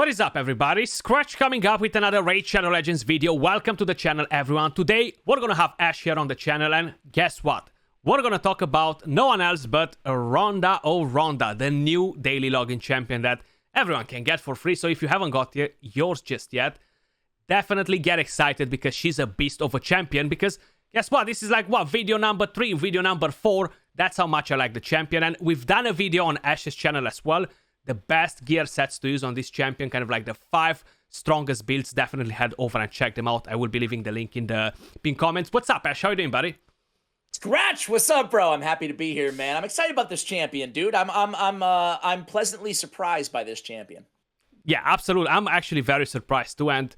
What is up, everybody? Skratch coming up with another Raid Shadow Legends video. Welcome to the channel, everyone. Today, we're gonna have Ash here on the channel, and guess what? We're gonna talk about no one else but Ronda Rousey, the new daily login champion that everyone can get for free. So if you haven't got yours just yet, definitely get excited because she's a beast of a champion. Because guess what? This is like, what, video number 3, video number 4. That's how much I like the champion. And we've done a video on Ash's channel as well. The best gear sets to use on this champion, kind of like the 5 strongest builds. Definitely head over and check them out. I will be leaving the link in the pinned comments. What's up, Ash? How you doing, buddy? Skratch, what's up, bro? I'm happy to be here, man. I'm excited about this champion, dude. I'm pleasantly surprised by this champion. Yeah, absolutely. I'm actually very surprised too. And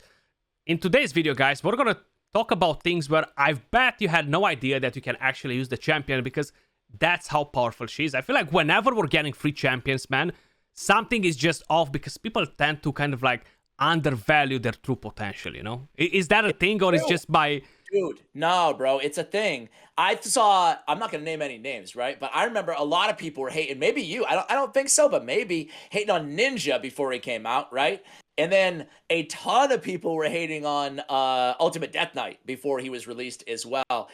in today's video, guys, we're gonna talk about things where I bet you had no idea that you can actually use the champion, because that's how powerful she is. I feel like whenever we're getting free champions, man, something is just off because people tend to kind of like undervalue their true potential, you know? Is that a thing, or is just my... Dude, no, bro, it's a thing. I'm not going to name any names, right? But I remember a lot of people were hating, maybe you, I don't think so, but maybe hating on Ninja before he came out, right? And then a ton of people were hating on Ultimate Death Knight before he was released as well.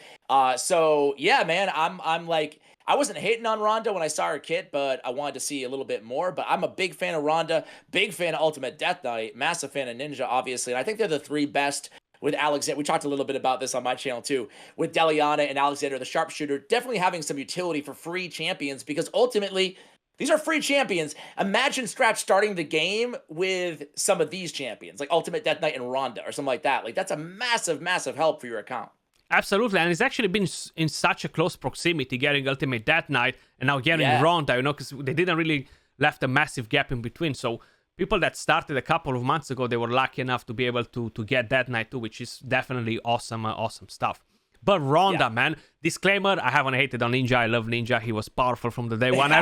So yeah, man, I'm like, I wasn't hating on Ronda when I saw her kit, but I wanted to see a little bit more. But I'm a big fan of Ronda, big fan of Ultimate Death Knight, massive fan of Ninja, obviously. And I think they're the 3 best with Alexander. We talked a little bit about this on my channel too, with Deliana and Alexander the Sharpshooter, definitely having some utility for free champions, because ultimately, these are free champions. Imagine Skratch starting the game with some of these champions, like Ultimate Death Knight and Ronda or something like that. Like, that's a massive, massive help for your account. Absolutely, and it's actually been in such a close proximity, getting Ultimate Death Knight and now getting Ronda, you know, because they didn't really left a massive gap in between. So people that started a couple of months ago, they were lucky enough to be able to get Death Knight too, which is definitely awesome, awesome stuff. But Ronda, man, disclaimer, I haven't hated on Ninja. I love Ninja. He was powerful from the day one. I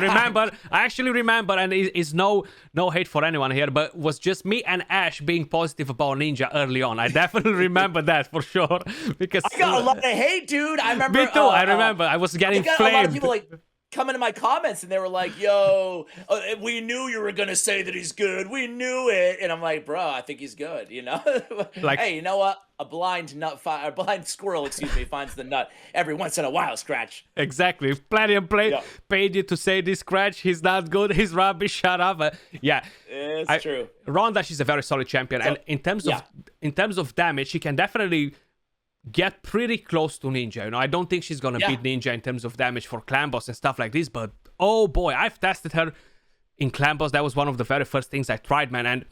actually remember, and it's no hate for anyone here, but was just me and Ash being positive about Ninja early on. I definitely remember that for sure. Because I got a lot of hate, dude. I remember. Me too. I remember. I was getting flamed. A lot of people like come into my comments and they were like, yo, we knew you were gonna say that he's good, we knew it. And I'm like, bro, I think he's good, you know. Like, hey, you know what, a blind squirrel, excuse me, finds the nut every once in a while. Skratch, exactly. Platinum paid you to say this. Skratch, he's not good, he's rubbish, shut up. Yeah, it's true. Ronda, she's a very solid champion, and in terms of damage, she can definitely get pretty close to Ninja. You know, I don't think she's gonna beat Ninja in terms of damage for Clan Boss and stuff like this, but oh boy, I've tested her in Clan Boss. That was one of the very first things I tried, man, and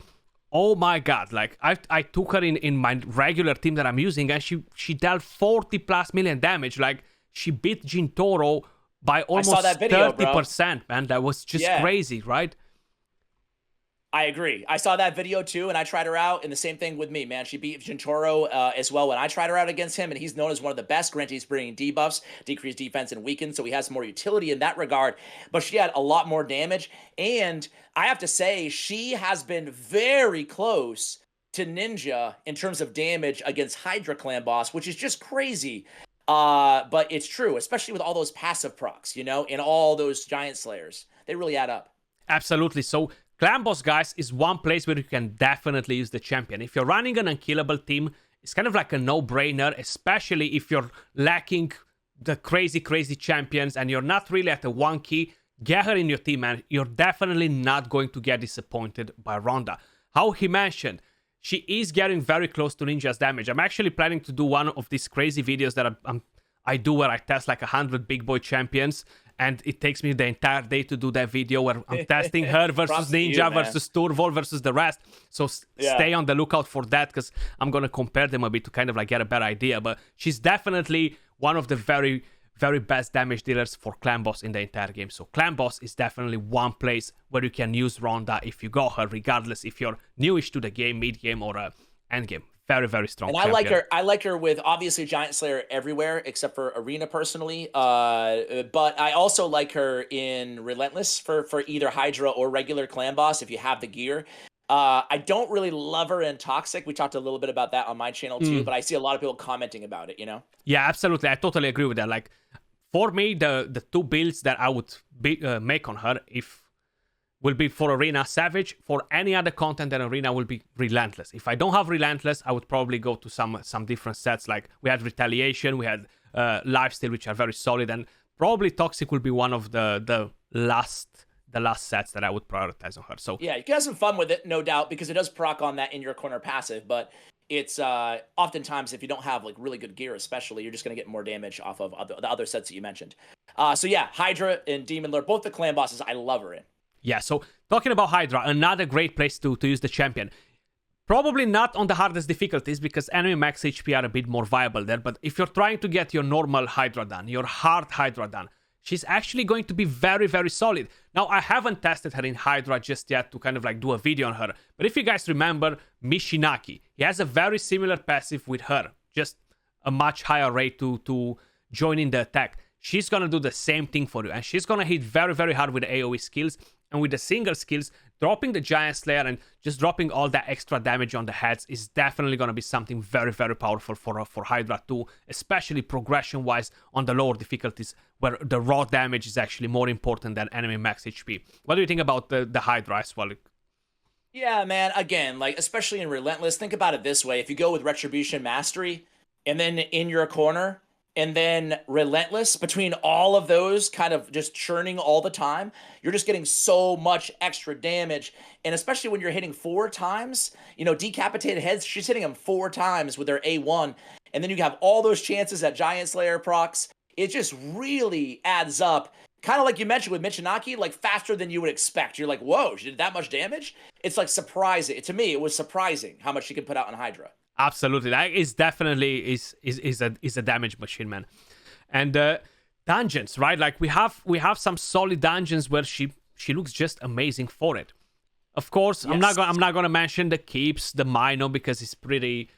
oh my god, like I took her in my regular team that I'm using, and she dealt 40+ million damage. Like, she beat Jintoro by almost 30%, man. That was just crazy, right? I agree. I saw that video too, and I tried her out, and the same thing with me, man. She beat Jintoro as well when I tried her out against him, and he's known as one of the best. Granted, he's bringing debuffs, decreased defense, and weakened, so he has more utility in that regard, but she had a lot more damage, and I have to say, she has been very close to Ninja in terms of damage against Hydra Clan Boss, which is just crazy. But it's true, especially with all those passive procs, you know, and all those Giant Slayers. They really add up. Absolutely. So Clan Boss, guys, is one place where you can definitely use the champion. If you're running an unkillable team, it's kind of like a no-brainer, especially if you're lacking the crazy champions and you're not really at the 1 key. Get her in your team, man. You're definitely not going to get disappointed by Ronda. How he mentioned, she is getting very close to Ninja's damage. I'm actually planning to do one of these crazy videos that I do where I test like 100 big boy champions, and it takes me the entire day to do that video where I'm testing her versus Ninja versus Turvol versus the rest. So stay on the lookout for that, because I'm going to compare them a bit to kind of like get a better idea. But she's definitely one of the very, very best damage dealers for Clan Boss in the entire game. So Clan Boss is definitely one place where you can use Ronda if you got her, regardless if you're newish to the game, mid-game, or end-game. Very, very strong. And champion. I like her with obviously Giant Slayer everywhere except for Arena personally. But I also like her in Relentless for either Hydra or regular Clan Boss if you have the gear. I don't really love her in Toxic. We talked a little bit about that on my channel too, but I see a lot of people commenting about it, you know? Yeah, absolutely. I totally agree with that. Like, for me, the 2 builds that I would make on her, if will be for Arena Savage. For any other content than Arena will be Relentless. If I don't have Relentless, I would probably go to some different sets. Like we had Retaliation, we had Lifesteal, which are very solid, and probably Toxic will be one of the last sets that I would prioritize on her. So yeah, you can have some fun with it, no doubt, because it does proc on that in your corner passive, but it's oftentimes if you don't have like really good gear, especially, you're just going to get more damage off of the other sets that you mentioned. So yeah, Hydra and Demon Lord, both the clan bosses, I love her in. Yeah, so talking about Hydra, another great place to use the champion. Probably not on the hardest difficulties because enemy max HP are a bit more viable there, but if you're trying to get your normal Hydra done, your hard Hydra done, she's actually going to be very, very solid. Now, I haven't tested her in Hydra just yet to kind of like do a video on her, but if you guys remember Mishinaki, he has a very similar passive with her, just a much higher rate to join in the attack. She's gonna do the same thing for you, and she's gonna hit very, very hard with the AoE skills, and with the single skills, dropping the Giant Slayer and just dropping all that extra damage on the heads is definitely going to be something very, very powerful for Hydra too, especially progression-wise on the lower difficulties where the raw damage is actually more important than enemy max HP. What do you think about the Hydra as well? Yeah, man, again, like, especially in Relentless, think about it this way. If you go with Retribution Mastery, and then in your corner, and then Relentless, between all of those kind of just churning all the time, you're just getting so much extra damage. And especially when you're hitting 4 times, you know, decapitated heads, she's hitting them 4 times with their A1. And then you have all those chances at Giant Slayer procs. It just really adds up. Kind of like you mentioned with Michinaki, like faster than you would expect. You're like, whoa, she did that much damage? It's like surprising. To me, it was surprising how much she could put out on Hydra. Absolutely, that is definitely is a damage machine, man. And dungeons, right? Like we have some solid dungeons where she looks just amazing for it. Of course, yes. I'm not gonna mention the keeps, the Mino, because it's pretty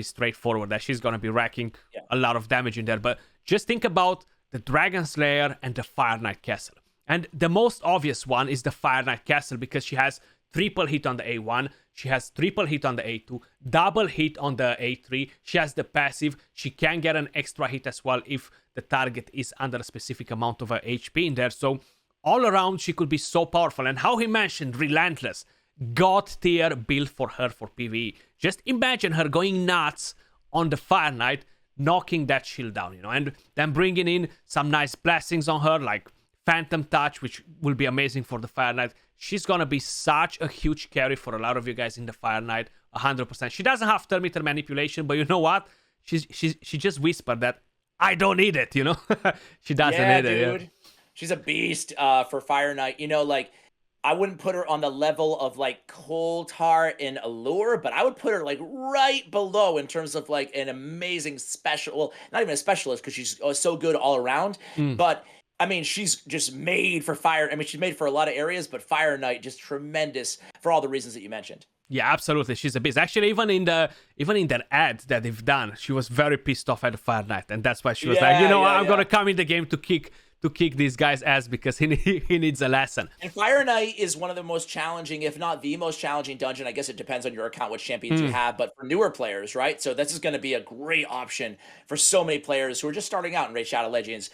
straightforward that she's gonna be racking a lot of damage in there. But just think about the Dragon Slayer and the Fire Knight Castle. And the most obvious one is the Fire Knight Castle because she has triple hit on the A1, she has triple hit on the A2, double hit on the A3, she has the passive, she can get an extra hit as well if the target is under a specific amount of HP in there. So all around she could be so powerful. And how he mentioned Relentless, god tier build for her for PvE. Just imagine her going nuts on the Fire Knight, knocking that shield down, you know, and then bringing in some nice blessings on her like Phantom Touch, which will be amazing for the Fire Knight. She's gonna be such a huge carry for a lot of you guys in the Fire Knight, 100%. She doesn't have Thermimeter Manipulation, but you know what? She just whispered that I don't need it, you know? She doesn't need it. Dude. Yeah. She's a beast for Fire Knight. You know, like, I wouldn't put her on the level of like Coulter and Allure, but I would put her like right below in terms of like an amazing special, well, not even a specialist because she's so good all around, but I mean, she's just made for fire. I mean, she's made for a lot of areas, but Fire Knight just tremendous for all the reasons that you mentioned. Yeah, absolutely. She's a beast. Actually, even in that ad that they've done, she was very pissed off at the Fire Knight, and that's why she was like, you know, I'm gonna come in the game to kick these guys' ass because he needs a lesson. And Fire Knight is one of the most challenging, if not the most challenging dungeon. I guess it depends on your account, which champions you have, but for newer players, right? So this is going to be a great option for so many players who are just starting out in Raid Shadow Legends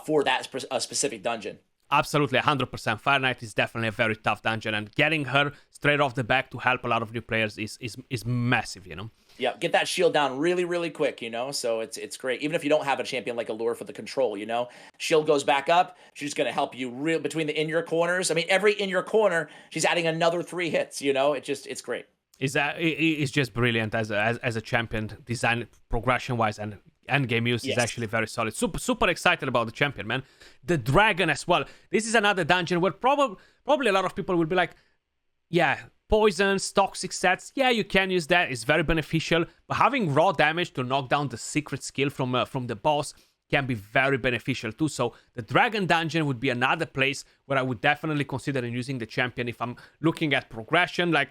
for that specific dungeon. Absolutely, 100%. Fire Knight is definitely a very tough dungeon, and getting her straight off the back to help a lot of new players is massive, you know? Yeah, get that shield down really, really quick, you know? So it's great. Even if you don't have a champion like Allure for the control, you know? Shield goes back up. She's going to help you between the in-your corners. I mean, every in-your corner, she's adding another 3 hits, you know? It's great. It's just brilliant as a champion. Design progression-wise and endgame use is actually very solid. Super excited about the champion, man. The Dragon as well. This is another dungeon where probably a lot of people will be like, yeah, poisons, toxic sets, yeah, you can use that. It's very beneficial. But having raw damage to knock down the secret skill from the boss can be very beneficial too. So the Dragon Dungeon would be another place where I would definitely consider using the champion if I'm looking at progression. Like,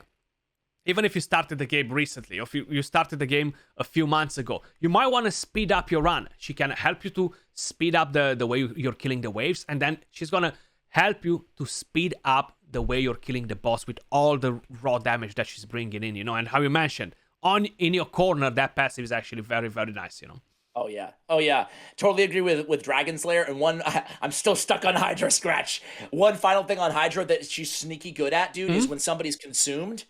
even if you started the game recently, or if you started the game a few months ago, you might want to speed up your run. She can help you to speed up the way you're killing the waves, and then she's going to help you to speed up the way you're killing the boss with all the raw damage that she's bringing in, you know. And how you mentioned, in your corner, that passive is actually very, very nice, you know. Oh yeah. Oh yeah. Totally agree with Dragon Slayer. And one, I'm still stuck on Hydra Skratch. One final thing on Hydra that she's sneaky good at, dude, is when somebody's consumed,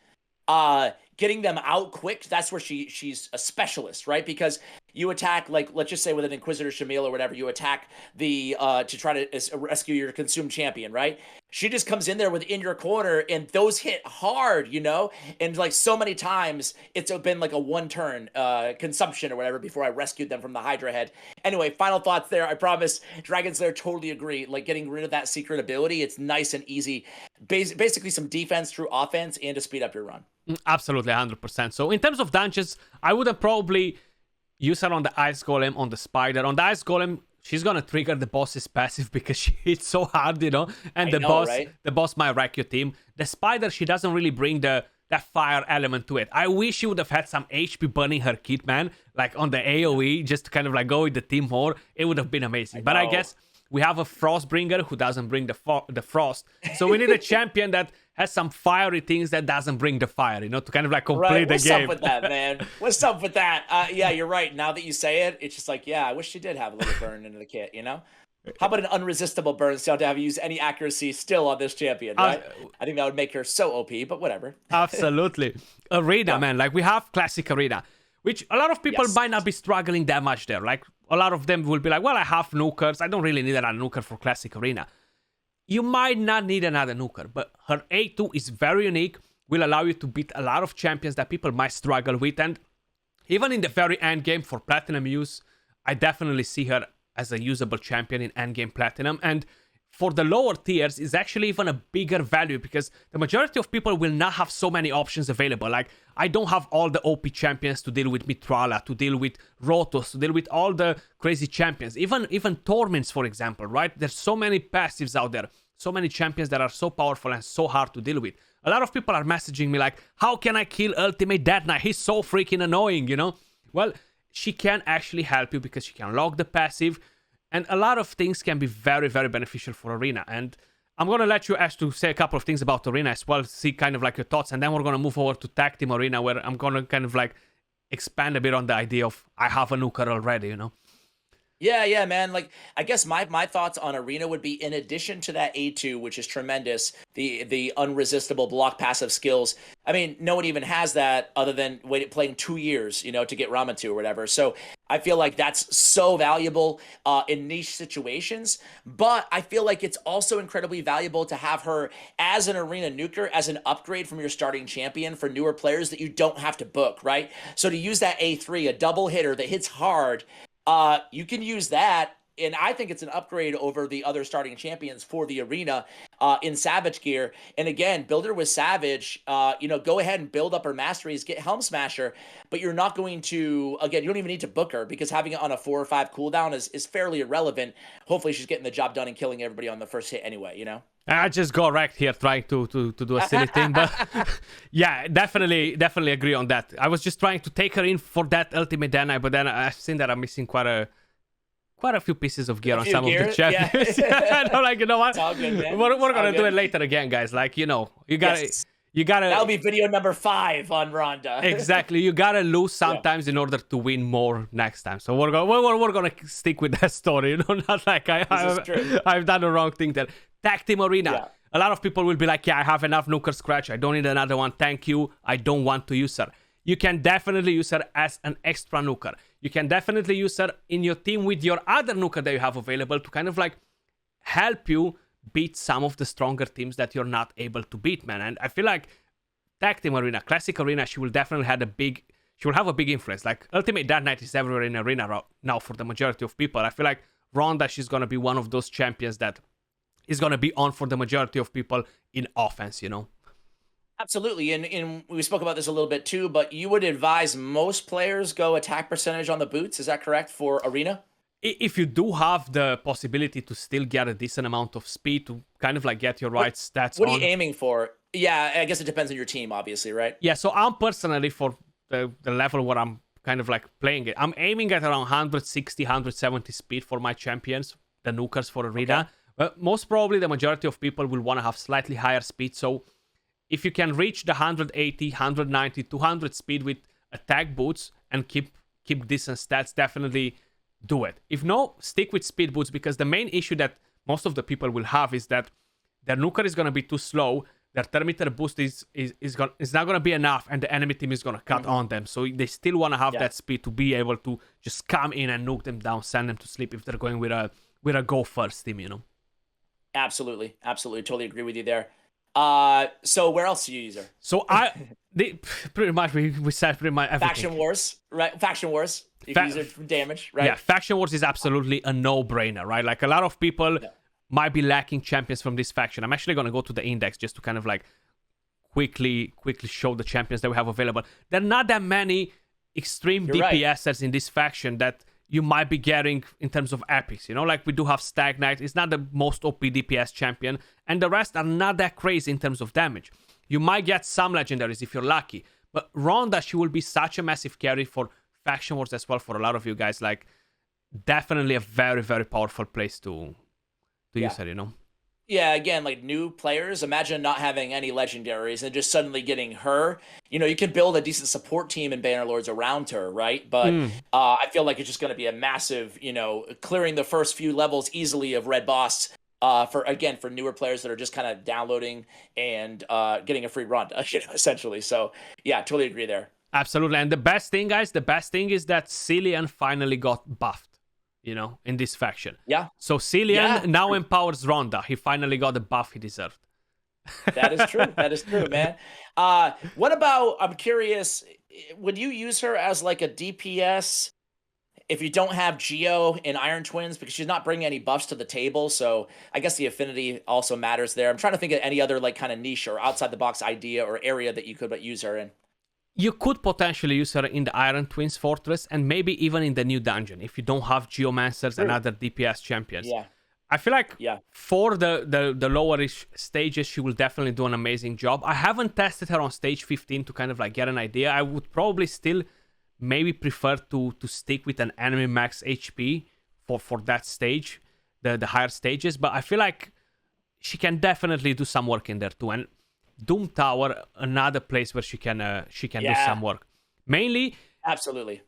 getting them out quick. That's where she's a specialist, right? Because you attack, like, let's just say with an Inquisitor Shamil or whatever, you attack the to try to rescue your consumed champion, right? She just comes in there within your corner, and those hit hard, you know. And like so many times, it's been like a one turn consumption or whatever before I rescued them from the Hydra head. Anyway, final thoughts there. I promise. Dragon Slayer, totally agree. Like getting rid of that secret ability, it's nice and easy. Basically, some defense through offense and to speed up your run. Absolutely, 100%. So in terms of dungeons, I would have probably used her on the Ice Golem, on the Spider. On the Ice Golem, she's gonna trigger the boss's passive because she hits so hard, you know. And right? the boss might wreck your team. The Spider, she doesn't really bring that fire element to it. I wish she would have had some HP burning her kit, man, like on the AoE, just to kind of like go with the team more. It would have been amazing. But I guess we have a Frostbringer who doesn't bring the frost. So we need a champion that has some fiery things that doesn't bring the fire, you know, to kind of like complete the game. What's up with that, man? What's up with that? Yeah, you're right. Now that you say it, it's just like, yeah, I wish she did have a little burn into the kit, you know? How about an unresistible burn so to have you use any accuracy still on this champion, right? I think that would make her so OP, but whatever. Absolutely. Arena, man. Like, we have Classic Arena, which a lot of people might not be struggling that much there. Like, a lot of them will be like, well, I have nukers. I don't really need another nuker for Classic Arena. You might not need another nuker, but her A2 is very unique, will allow you to beat a lot of champions that people might struggle with. And even in the very end game for Platinum use, I definitely see her as a usable champion in endgame Platinum. And for the lower tiers, is actually even a bigger value because the majority of people will not have so many options available. Like, I don't have all the OP champions to deal with Mitrala, to deal with Rotos, to deal with all the crazy champions. Even Torments, for example, right? There's so many passives out there. So many champions that are so powerful and so hard to deal with. A lot of people are messaging me like, how can I kill Ultimate Death Knight? He's so freaking annoying, you know? Well, she can actually help you because she can lock the passive. And a lot of things can be very, very beneficial for Arena. And I'm going to let you, Ash, to say a couple of things about Arena as well, see kind of like your thoughts. And then we're going to move over to Tag Team Arena, where I'm going to kind of like expand a bit on the idea of I have a nuker already, you know? Yeah, man. Like, I guess my thoughts on Arena would be, in addition to that A2, which is tremendous, the unresistible block passive skills. I mean, no one even has that other than playing 2 years, you know, to get Ramatu or whatever. So I feel like that's so valuable in niche situations. But I feel like it's also incredibly valuable to have her as an Arena nuker, as an upgrade from your starting champion for newer players that you don't have to book, right? So to use that A3, a double hitter that hits hard, you can use that, and I think it's an upgrade over the other starting champions for the Arena in Savage gear. And again, build her with Savage, go ahead and build up her masteries, get Helm Smasher, but you're not going to, again, you don't even need to book her because having it on a 4 or 5 cooldown is fairly irrelevant. Hopefully she's getting the job done and killing everybody on the first hit anyway, you know? I just got wrecked here trying to do a silly thing, but yeah, definitely agree on that. I was just trying to take her in for that Ultimate Deny, but then I've seen that I'm missing quite a few pieces of gear on some of the champions. Yeah. And I'm like, you know what? It's all good, man. We're gonna do it later again, guys. Like, you know, you gotta. That'll be video number 5 on Ronda. Exactly. You gotta lose sometimes in order to win more next time. So we're gonna stick with that story. You know, not like I've done the wrong thing there. Tag Team Arena. Yeah. A lot of people will be like, yeah, I have enough nuker Skratch. I don't need another one. Thank you. I don't want to use her. You can definitely use her as an extra nuker. You can definitely use her in your team with your other nuker that you have available to kind of like help you beat some of the stronger teams that you're not able to beat, man. And I feel like Tag Team Arena, Classic Arena, she will definitely have a big influence. Like, Ultimate Death Knight is everywhere in Arena now for the majority of people. I feel like Ronda, she's going to be one of those champions that is going to be on for the majority of people in offense, you know? Absolutely. And we spoke about this a little bit too, but you would advise most players go attack percentage on the boots. Is that correct for Arena? If you do have the possibility to still get a decent amount of speed to kind of like get your right stats What are you aiming for? Yeah, I guess it depends on your team, obviously, right? Yeah, so I'm personally, for the level where I'm kind of like playing it, I'm aiming at around 160, 170 speed for my champions, the nukers for Arena. Okay. But most probably the majority of people will want to have slightly higher speed. So if you can reach the 180, 190, 200 speed with attack boots and keep decent stats, definitely do it. If no, stick with speed boots, because the main issue that most of the people will have is that their nuker is going to be too slow, their thermometer boost is not going to be enough, and the enemy team is going to cut on them. So they still want to have that speed to be able to just come in and nuke them down, send them to sleep if they're going with a go first team, you know. Absolutely, totally agree with you there. So where else do you use her? So pretty much we said pretty much everything. Faction Wars, right? Faction Wars. You can use it for damage, right? Yeah, Faction Wars is absolutely a no-brainer, right? Like, a lot of people might be lacking champions from this faction. I'm actually going to go to the index just to kind of like quickly show the champions that we have available. There are not that many extreme DPSers in this faction that you might be getting in terms of epics, you know, like we do have Stag Knight. It's not the most OP DPS champion, and the rest are not that crazy in terms of damage. You might get some legendaries if you're lucky, but Ronda, she will be such a massive carry for Faction Wars as well for a lot of you guys. Like, definitely a very, very powerful place to use her, you know. Yeah, again, like new players, imagine not having any legendaries and just suddenly getting her. You know, you can build a decent support team in Bannerlords around her, right? But I feel like it's just going to be a massive, you know, clearing the first few levels easily of Red Boss for newer players that are just kind of downloading and getting a free run, you know, essentially. So, yeah, totally agree there. Absolutely. And the best thing, guys, is that Cillian finally got buffed, you know, in this faction. Yeah. So Cillian now empowers Ronda. He finally got the buff he deserved. That is true. That is true, man. What about, I'm curious, would you use her as like a DPS if you don't have Geo in Iron Twins? Because she's not bringing any buffs to the table, so I guess the affinity also matters there. I'm trying to think of any other like kind of niche or outside the box idea or area that you could use her in. You could potentially use her in the Iron Twins Fortress and maybe even in the new dungeon if you don't have Geomancers and other DPS champions. Yeah. I feel like for the lowerish stages, she will definitely do an amazing job. I haven't tested her on stage 15 to kind of like get an idea. I would probably still maybe prefer to stick with an enemy max HP for that stage, the higher stages. But I feel like she can definitely do some work in there too. And Doom Tower, another place where she can do some work. Mainly, absolutely,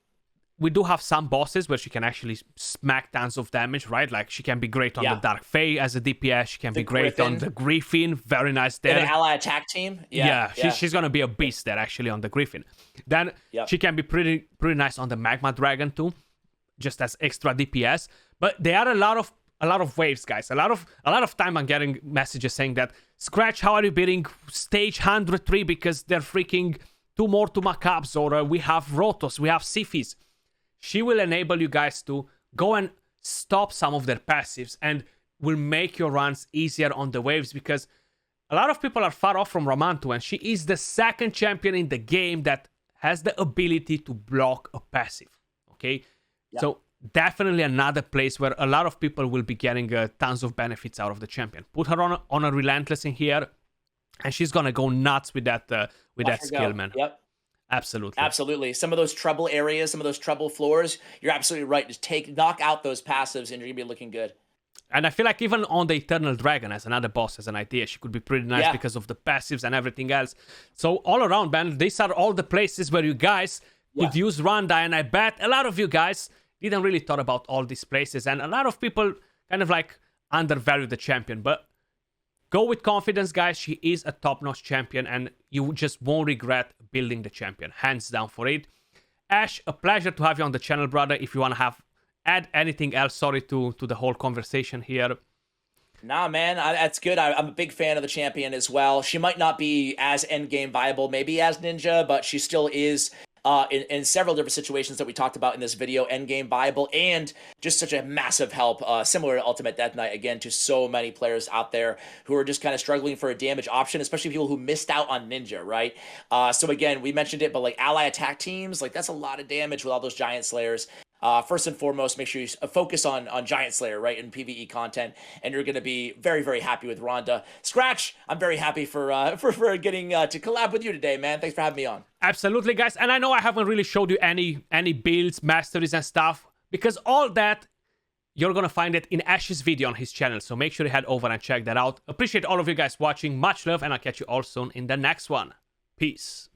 we do have some bosses where she can actually smack tons of damage, right? Like, she can be great on the Dark Fae as a DPS. She can be great on the Griffin. Very nice there. In an ally attack team. She's gonna be a beast there actually on the Griffin. Then she can be pretty nice on the Magma Dragon too, just as extra DPS. But there are a lot of waves, guys. A lot of time I'm getting messages saying that, Skratch, how are you beating stage 103 because they're freaking 2 more to Macabs, or we have Rotos, we have Sifis. She will enable you guys to go and stop some of their passives and will make your runs easier on the waves, because a lot of people are far off from Ramantu, and she is the second champion in the game that has the ability to block a passive. Okay? So definitely another place where a lot of people will be getting tons of benefits out of the champion. Put her on a relentless in here, and she's gonna go nuts with that skill, man. Yep. Absolutely. Some of those trouble areas, some of those trouble floors, you're absolutely right. Just knock out those passives, and you're gonna be looking good. And I feel like even on the Eternal Dragon as another boss, as an idea, she could be pretty nice because of the passives and everything else. So all around, man, these are all the places where you guys could use Ronda, and I bet a lot of you guys didn't really thought about all these places, and a lot of people kind of like undervalue the champion. But go with confidence, guys. She is a top-notch champion, and you just won't regret building the champion. Hands down for it. Ash, a pleasure to have you on the channel, brother. If you want to add anything else, sorry to the whole conversation here. Nah, man, that's good. I'm a big fan of the champion as well. She might not be as endgame viable, maybe as Ninja, but she still is in several different situations that we talked about in this video, endgame viable, and just such a massive help, similar to Ultimate Death Knight, again, to so many players out there who are just kind of struggling for a damage option, especially people who missed out on Ninja, right? So again, we mentioned it, but like ally attack teams, like that's a lot of damage with all those Giant Slayers. First and foremost, make sure you focus on Giant Slayer, right, in PvE content, and you're going to be very, very happy with Ronda. Skratch, I'm very happy for getting to collab with you today, man. Thanks for having me on. Absolutely, guys. And I know I haven't really showed you any builds, masteries, and stuff, because all that, you're going to find it in Ash's video on his channel. So make sure you head over and check that out. Appreciate all of you guys watching. Much love, and I'll catch you all soon in the next one. Peace.